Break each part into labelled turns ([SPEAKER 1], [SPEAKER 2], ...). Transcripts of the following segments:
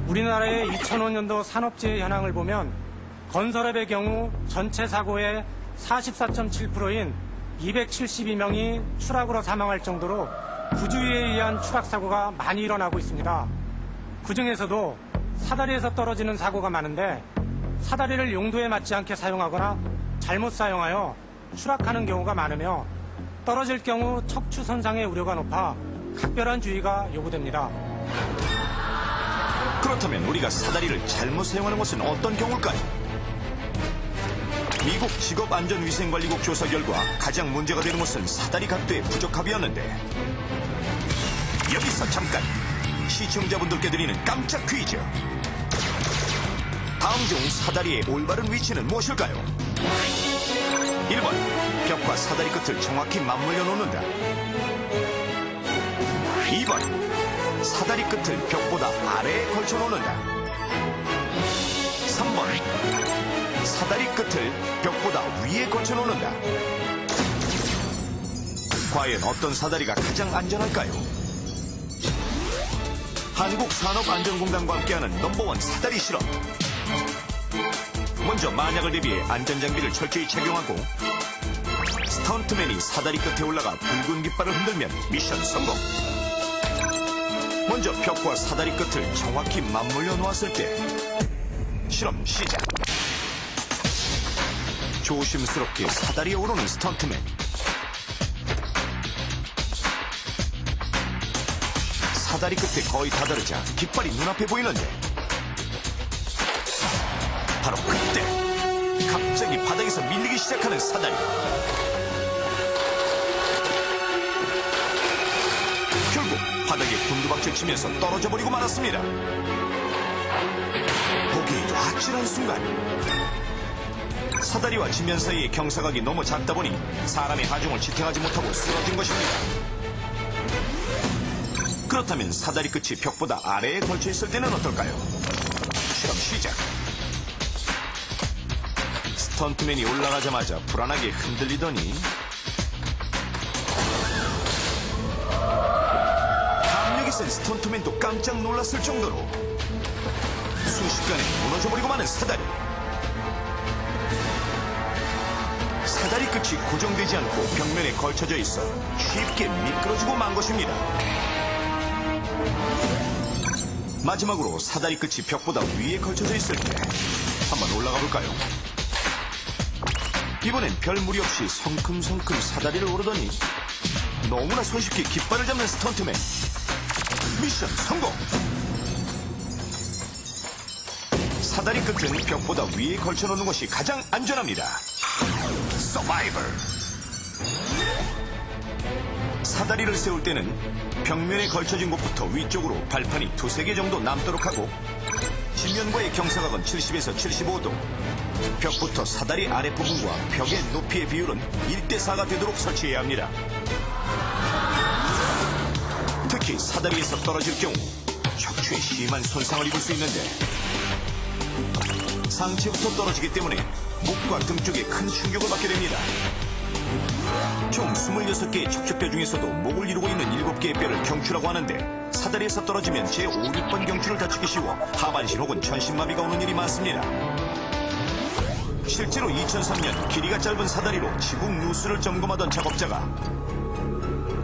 [SPEAKER 1] 우리나라의 2005년도 산업재해 현황을 보면 건설업의 경우 전체 사고의 44.7%인 272명이 추락으로 사망할 정도로 부주의에 의한 추락사고가 많이 일어나고 있습니다. 그중에서도 사다리에서 떨어지는 사고가 많은데 사다리를 용도에 맞지 않게 사용하거나 잘못 사용하여 추락하는 경우가 많으며 떨어질 경우 척추 손상의 우려가 높아 각별한 주의가 요구됩니다.
[SPEAKER 2] 그렇다면 우리가 사다리를 잘못 사용하는 것은 어떤 경우일까요? 미국 직업안전위생관리국 조사 결과 가장 문제가 되는 것은 사다리 각도의 부적합이었는데, 여기서 잠깐 시청자분들께 드리는 깜짝 퀴즈. 다음 중 사다리의 올바른 위치는 무엇일까요? 1번, 벽과 사다리 끝을 정확히 맞물려 놓는다. 2번, 사다리 끝을 벽보다 아래에 걸쳐 놓는다. 3번, 사다리 끝을 벽보다 위에 걸쳐 놓는다. 과연 어떤 사다리가 가장 안전할까요? 한국산업안전공단과 함께하는 넘버원 사다리 실험. 먼저 만약을 대비해 안전장비를 철저히 착용하고 스턴트맨이 사다리 끝에 올라가 붉은 깃발을 흔들면 미션 성공. 먼저 벽과 사다리 끝을 정확히 맞물려 놓았을 때 실험 시작. 조심스럽게 사다리에 오르는 스턴트맨. 사다리 끝에 거의 다다르자 깃발이 눈앞에 보이는데, 바로 그때 갑자기 바닥에서 밀리기 시작하는 사다리. 결국 바닥에 gun두박질 치면서 떨어져 버리고 말았습니다. 보기에도 아찔한 순간, 사다리와 지면 사이의 경사각이 너무 작다 보니 사람의 하중을 지탱하지 못하고 쓰러진 것입니다. 그렇다면 사다리 끝이 벽보다 아래에 걸쳐 있을 때는 어떨까요? 실험 시작. 스턴트맨이 올라가자마자 불안하게 흔들리더니 담력이 센 스턴트맨도 깜짝 놀랐을 정도로 순식간에 무너져버리고 마는 사다리. 사다리 끝이 고정되지 않고 벽면에 걸쳐져 있어 쉽게 미끄러지고 만 것입니다. 마지막으로 사다리 끝이 벽보다 위에 걸쳐져 있을 때 한번 올라가 볼까요? 이번엔 별 무리 없이 성큼성큼 사다리를 오르더니 너무나 손쉽게 깃발을 잡는 스턴트맨. 미션 성공! 사다리 끝은 벽보다 위에 걸쳐놓는 것이 가장 안전합니다. 서바이벌! 사다리를 세울 때는 벽면에 걸쳐진 곳부터 위쪽으로 발판이 2-3개 정도 남도록 하고, 지면과의 경사각은 70에서 75도, 벽부터 사다리 아랫부분과 벽의 높이의 비율은 1대4가 되도록 설치해야 합니다. 특히 사다리에서 떨어질 경우 척추에 심한 손상을 입을 수 있는데, 상체부터 떨어지기 때문에 목과 등 쪽에 큰 충격을 받게 됩니다. 총 26개의 척추뼈 중에서도 목을 이루고 있는 7개의 뼈를 경추라고 하는데, 사다리에서 떨어지면 제5, 6번 경추를 다치기 쉬워 하반신 혹은 전신마비가 오는 일이 많습니다. 실제로 2003년 길이가 짧은 사다리로 지붕 누수를 점검하던 작업자가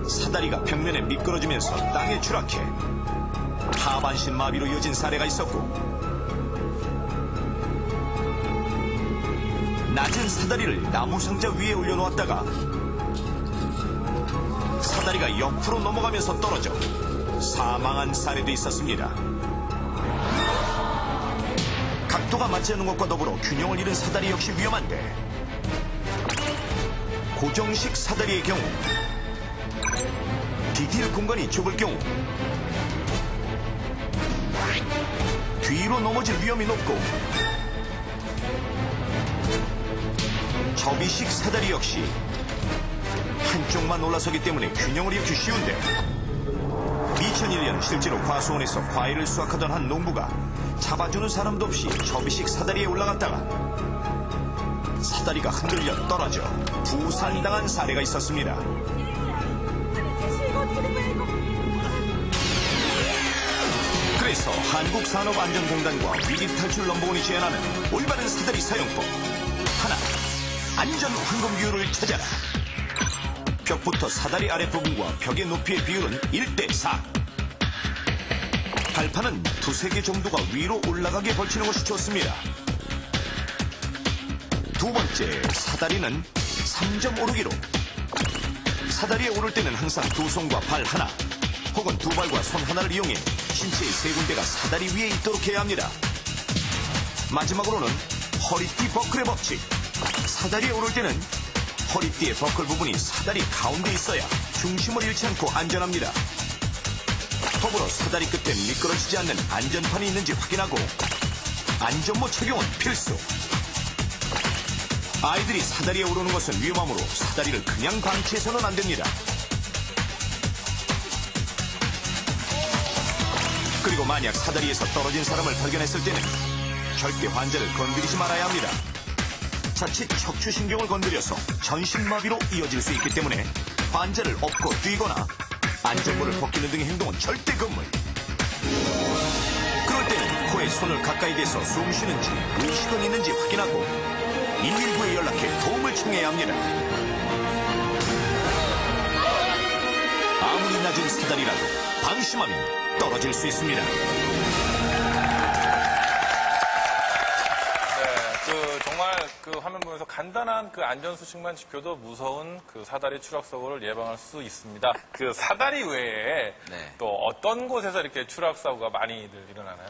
[SPEAKER 2] 사다리가 벽면에 미끄러지면서 땅에 추락해 하반신 마비로 이어진 사례가 있었고, 낮은 사다리를 나무 상자 위에 올려놓았다가 사다리가 옆으로 넘어가면서 떨어져 사망한 사례도 있었습니다. 각도가 맞지 않는 것과 더불어 균형을 잃은 사다리 역시 위험한데, 고정식 사다리의 경우 디딜 공간이 좁을 경우 뒤로 넘어질 위험이 높고, 접이식 사다리 역시 한쪽만 올라서기 때문에 균형을 잃기 쉬운데, 2001년 실제로 과수원에서 과일을 수확하던 한 농부가 잡아주는 사람도 없이 접이식 사다리에 올라갔다가 사다리가 흔들려 떨어져 부상당한 사례가 있었습니다. 그래서 앞서 한국산업안전공단과 위기탈출넘버원이 제안하는 올바른 사다리 사용법. 하나, 안전 황금규율을 찾아라. 벽부터 사다리 아랫부분과 벽의 높이의 비율은 1:4. 발판은 두세 개 정도가 위로 올라가게 걸치는 것이 좋습니다. 두 번째, 사다리는 3점 오르기로. 사다리에 오를 때는 항상 두 손과 발 하나, 혹은 두 발과 손 하나를 이용해 신체의 세 군데가 사다리 위에 있도록 해야 합니다. 마지막으로는 허리띠 버클의 법칙. 사다리에 오를 때는 허리띠의 버클 부분이 사다리 가운데 있어야 중심을 잃지 않고 안전합니다. 더불어 사다리 끝에 미끄러지지 않는 안전판이 있는지 확인하고 안전모 착용은 필수. 아이들이 사다리에 오르는 것은 위험하므로 사다리를 그냥 방치해서는 안 됩니다. 그리고 만약 사다리에서 떨어진 사람을 발견했을 때는 절대 환자를 건드리지 말아야 합니다. 자칫 척추신경을 건드려서 전신마비로 이어질 수 있기 때문에 환자를 업고 뛰거나 안전모를 벗기는 등의 행동은 절대 금물. 그럴 때는 코에 손을 가까이 대서 숨 쉬는지 의식은 있는지 확인하고 119에 연락해 도움을 청해야 합니다. 아무리 낮은 사다리라도 방심하면 떨어질 수 있습니다.
[SPEAKER 3] 정말 그 화면 보면서 간단한 그 안전수칙만 지켜도 무서운 그 사다리 추락사고를 예방할 수 있습니다. 그 사다리 외에 또 어떤 곳에서 이렇게 추락사고가 많이들 일어나나요?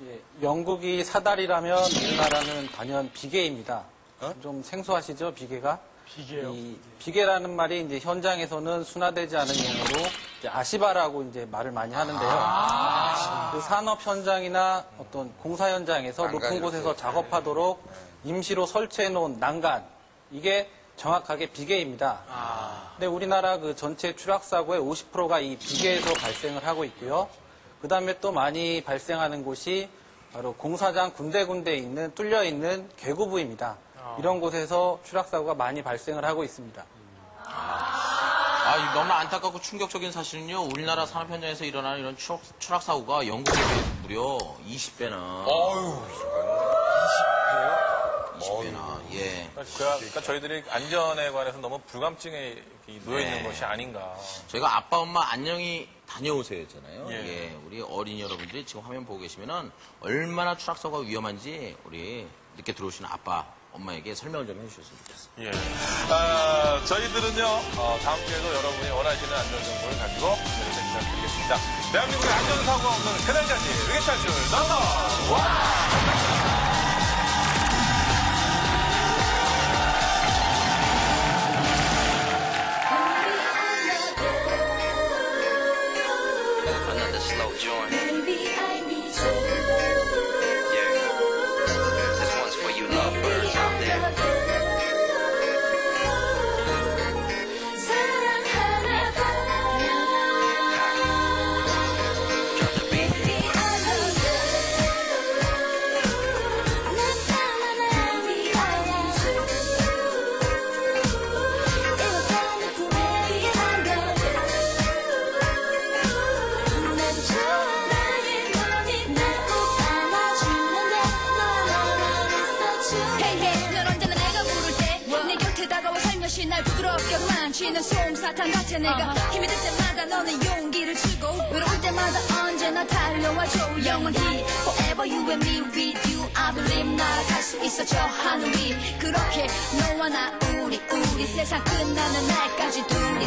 [SPEAKER 4] 예, 영국이 사다리라면 우리나라는 단연 비계입니다. 좀 생소하시죠, 비계가?
[SPEAKER 1] 비계요.
[SPEAKER 4] 이 비계라는 말이 이제 현장에서는 순화되지 않은 용어로 이제 아시바라고 이제 말을 많이 하는데요. 그 산업 현장이나 어떤 공사 현장에서 높은 곳에서 작업하도록 임시로 설치해 놓은 난간, 이게 정확하게 비계입니다. 근데 우리나라 그 전체 추락사고의 50%가 이 비계에서 발생을 하고 있고요. 그 다음에 또 많이 발생하는 곳이 바로 공사장 군데군데 있는 뚫려 있는 계구부입니다. 이런 곳에서 추락사고가 많이 발생을 하고 있습니다.
[SPEAKER 5] 너무 안타깝고 충격적인 사실은요, 우리나라 산업 현장에서 일어나는 이런 추락사고가 영국에 비해 무려 20배나. 20배나, 예.
[SPEAKER 3] 그러니까 저희들이 안전에 관해서 너무 불감증에 놓여있는 것이 아닌가.
[SPEAKER 5] 저희가 아빠, 엄마 안녕히 다녀오세요 했잖아요.
[SPEAKER 3] 예.
[SPEAKER 5] 예. 우리 어린이 여러분들이 지금 화면 보고 계시면은 얼마나 추락사고가 위험한지 우리 늦게 들어오시는 아빠, 엄마에게 설명을 좀 해주셨으면 좋겠습니다.
[SPEAKER 3] 예. 저희들은요, 다음 주에도 여러분이 원하시는 안전정보를 가지고 여러분들 인사드리겠습니다. 대한민국의 안전사고가 없는 그날까지 위기탈출 넘버 원!
[SPEAKER 6] Another slow joint.
[SPEAKER 7] Baby, I need you.
[SPEAKER 6] Yeah. This one's for you lovebirds out there.
[SPEAKER 7] 사랑하나 봐.
[SPEAKER 6] Drop the beat.
[SPEAKER 7] Baby, I love you. 나타나나 baby, I need you. 이렇게 내 baby, I love you. 난 좋아 나의 맘이 날 꼭 안아주는데 너만 있어줘.
[SPEAKER 8] Hey hey 넌 언제나 내가 부를 때 내 곁에 다가와 살며시 날 부드럽게 만지는 솜사탕 같아 내가 힘이 들 때마다 너는 용기를 주고 외로울 때마다 언제나 달려와줘 영원히 forever you and me with you I believe 날아갈 수 있어 저 하늘 위 그렇게 너와 나 우리 세상 끝나는 날까지 둘이